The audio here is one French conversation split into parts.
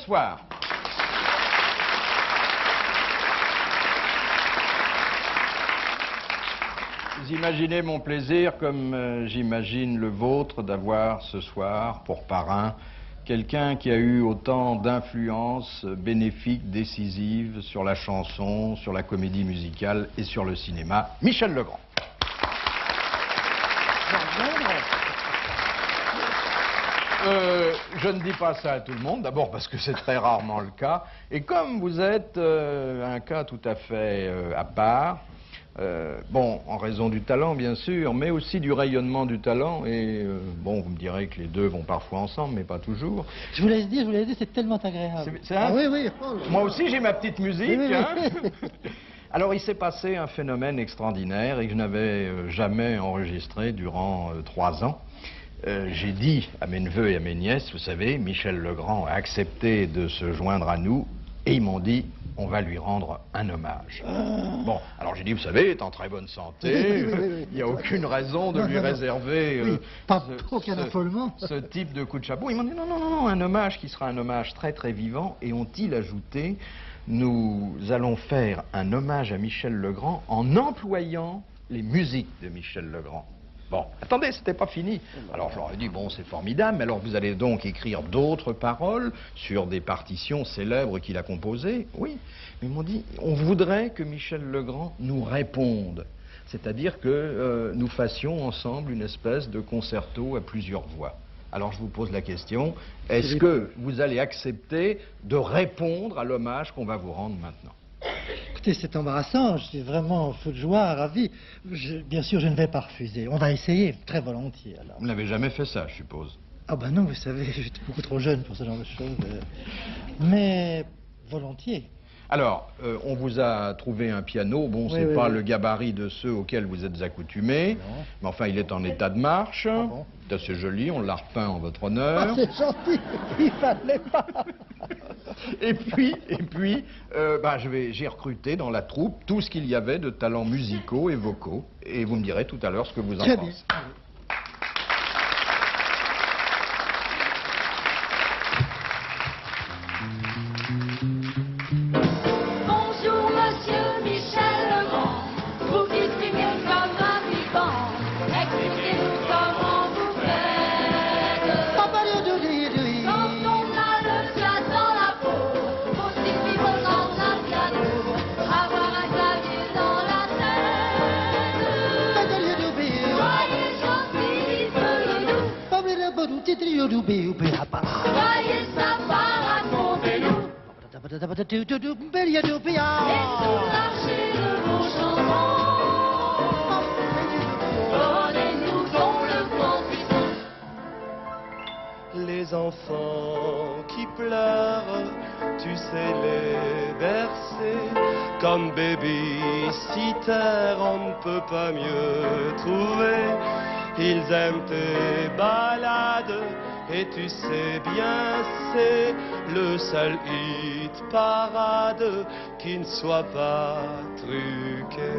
bonsoir. Vous imaginez mon plaisir comme j'imagine le vôtre d'avoir ce soir pour parrain quelqu'un qui a eu autant d'influences bénéfiques, décisives sur la chanson, sur la comédie musicale et sur le cinéma, Michel Legrand. Je ne dis pas ça à tout le monde, d'abord parce que c'est très rarement le cas, et comme vous êtes un cas tout à fait à part, bon, en raison du talent, bien sûr, mais aussi du rayonnement du talent. Et bon, vous me direz que les deux vont parfois ensemble, mais pas toujours. Je vous laisse dire, c'est tellement agréable. Ah, oui, oui. Moi aussi, j'ai ma petite musique. Oui, oui, hein. oui. Alors, il s'est passé un phénomène extraordinaire et que je n'avais jamais enregistré durant 3 ans. J'ai dit à mes neveux et à mes nièces, vous savez, Michel Legrand a accepté de se joindre à nous et ils m'ont dit, on va lui rendre un hommage. Bon, alors j'ai dit, vous savez, il est en très bonne santé, il n'y a aucune raison de lui réserver aucun affolement. Ce type de coup de chapeau. Ils m'ont dit, non, non, non, non, un hommage qui sera un hommage très très vivant, et ont-ils ajouté, nous allons faire un hommage à Michel Legrand en employant les musiques de Michel Legrand. Bon, attendez, c'était pas fini. Alors je leur ai dit, bon, c'est formidable, mais alors vous allez donc écrire d'autres paroles sur des partitions célèbres qu'il a composées. Oui, mais ils m'ont dit, on voudrait que Michel Legrand nous réponde. C'est-à-dire que nous fassions ensemble une espèce de concerto à plusieurs voix. Alors je vous pose la question, est-ce que vous allez accepter de répondre à l'hommage qu'on va vous rendre maintenant ? Écoutez, c'est embarrassant, je suis vraiment fou de joie, ravi. Bien sûr, je ne vais pas refuser. On va essayer, très volontiers, alors. Vous n'avez jamais fait ça, je suppose. Ah ben non, vous savez, j'étais beaucoup trop jeune pour ce genre de choses. Mais volontiers. Alors, on vous a trouvé un piano. Bon, Oui, c'est oui, pas oui. le gabarit de ceux auxquels vous êtes accoutumés. Non. Mais enfin, il est en état de marche. Ah bon? C'est assez joli, on l'a repeint en votre Ah, honneur. c'est gentil, il fallait pas. Et puis, j'ai recruté dans la troupe tout ce qu'il y avait de talents musicaux et vocaux. Et vous me direz tout à l'heure ce que vous en Très pensez. bien. Bonjour monsieur Michel Legrand, vous qui suivez comme un vivant, expliquez-nous comment vous faites. Quand on a le jazz dans la peau, faut-il vivre dans un piano, avoir un clavier dans la tête. Soyez gentil, dites-le nous, soyez sympa, racontez-nous. Et tout l'archer de vos chansons, donnez-nous donc le grand puissant. Les enfants qui pleurent, tu sais les bercer. Comme baby-sitter, on ne peut pas mieux trouver. Ils aiment tes balades, et tu sais bien, c'est le seul hit parade qui ne soit pas truqué.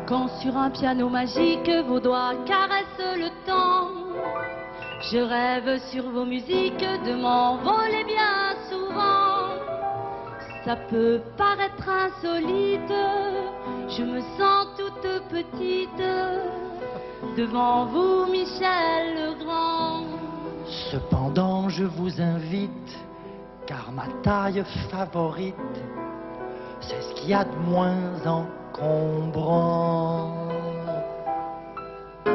Quand sur un piano magique vos doigts caressent le temps, je rêve sur vos musiques de m'envoler bien souvent. Ça peut paraître insolite, je me sens toute petite devant vous, Michel Legrand. Cependant, je vous invite, car ma taille favorite, c'est ce qu'il y a de moins encombrant. Le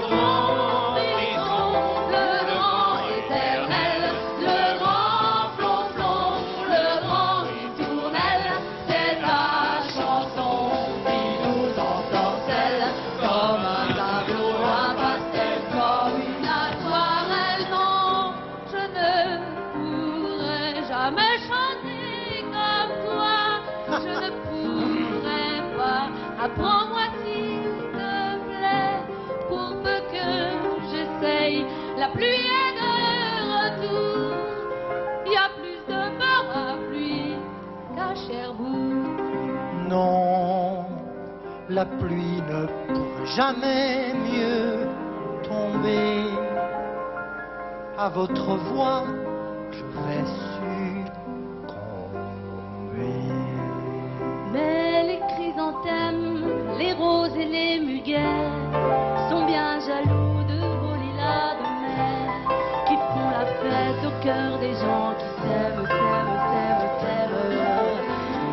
grand bison, le grand éternel, le grand flonflon, le grand ritournelle, c'est ta chanson qui nous ensorcelle comme un tableau, un pastel, comme une aquarelle. Non, je ne pourrai jamais chanter comme toi, je ne pourrai pas. Apprends-moi s'il te plaît, pour peu que j'essaye. La pluie est de retour, il y a plus de parapluies qu'à Cherbourg. Non, la pluie ne pourrait jamais mieux tomber. à votre voix, je vais succomber. Mais les chrysanthèmes, les roses et les muguets sont bien jaloux de vos lilas de mer qui font la fête au cœur des gens qui s'aiment, s'aiment, s'aiment, s'aiment.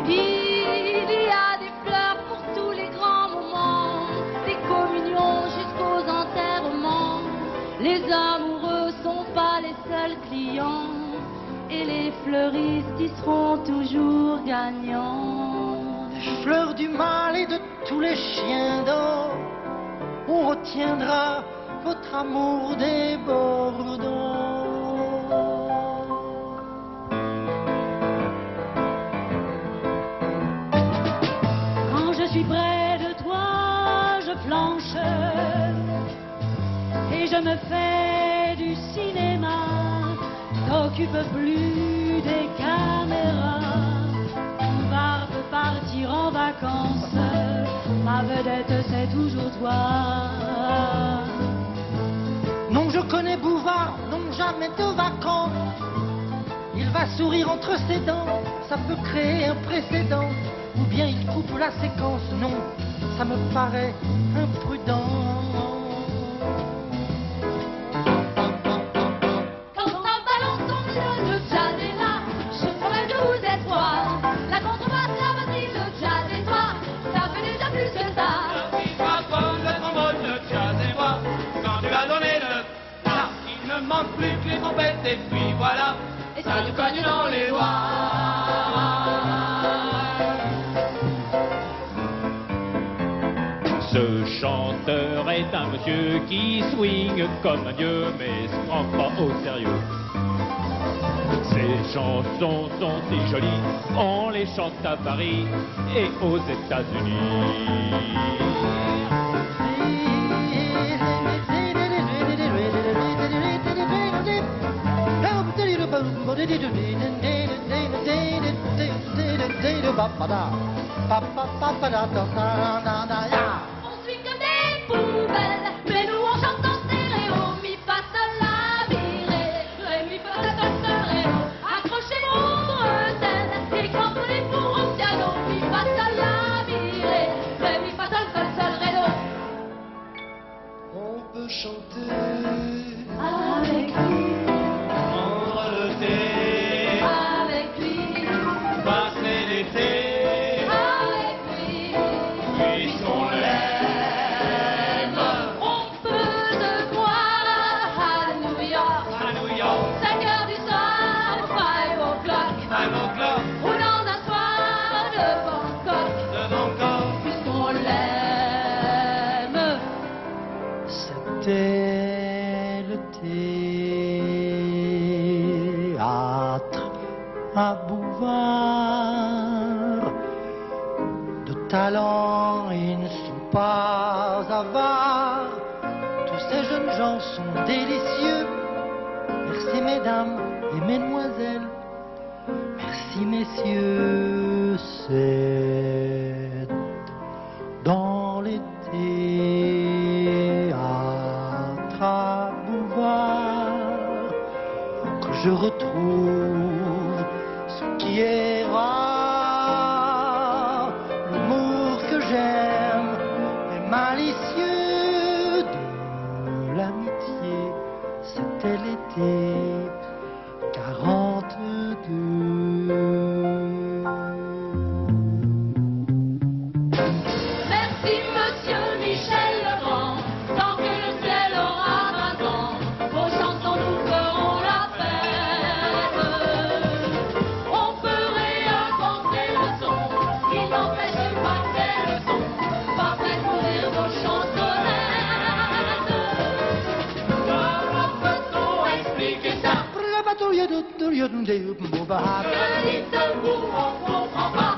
Il y a des fleurs pour tous les grands moments, des communions jusqu'aux enterrements. Les amoureux sont pas les seuls clients et les fleuristes y seront toujours gagnants. Des fleurs du mal et de tous les chiens d'or, on retiendra votre amour débordant. Quand je suis près de toi, je flanche et je me fais du cinéma. T'occupe plus des caméras. Bouvard peut partir en vacances. Ma vedette, c'est toujours toi. Non, je connais Bouvard, non, jamais de vacances. Il va sourire entre ses dents, ça peut créer un précédent. Ou bien il coupe la séquence, non, ça me paraît imprudent. Quand un ballon tombe, le jazz est là. Je ferai 12 étoiles. La contrebasse, la batterie, le jazz et toi, ça fait déjà plus que ça. Le trombone, le jazz et moi, quand tu as donné le la, il ne manque plus que les trompettes et puis voilà, Et ça nous cogne dans les doigts. Ce chanteur est un monsieur qui swing comme un dieu, mais se prend pas au sérieux. Ses chansons sont si jolies, on les chante à Paris et aux États-Unis. On suit que des poubelles, mais nous on chante en stéréo. Mi fa sol la mi ré, ré mi fa sol sol stéréo. Accrochez vos bretelles et cramponnez pour au piano. Mi fa sol la mi ré, ré mi fa sol sol sol ré do. On peut chanter, Avec lui, prendre le thé, avec lui, passer l'été, avec lui. puisqu'on l'aime. On peut se voir à New York, À New York, 5 heures du soir, 5 o'clock. 5 o'clock, Ou dans un soir de Bangkok, de Bangkok. puisqu'on l'aime. C'était le théâtre à Bouvard. De talent, ils ne sont pas avares. Tous ces jeunes gens sont délicieux. Merci mesdames et mesdemoiselles. Merci messieurs. C'est dans les théâtres à Bouvard que je retrouve ce qui est rare, l'humour que j'aime, les malicieux de l'amitié. C'était l'été 42. Merci monsieur Michel Legrand, tant que le ciel aura 20 ans, vos chansons nous feront la fête. On peut réinventer le son, il n'empêche pas ces leçons, pas fait courir vos chansonnettes. Comment peut-on expliquer ça? Que dites-vous, on comprend pas.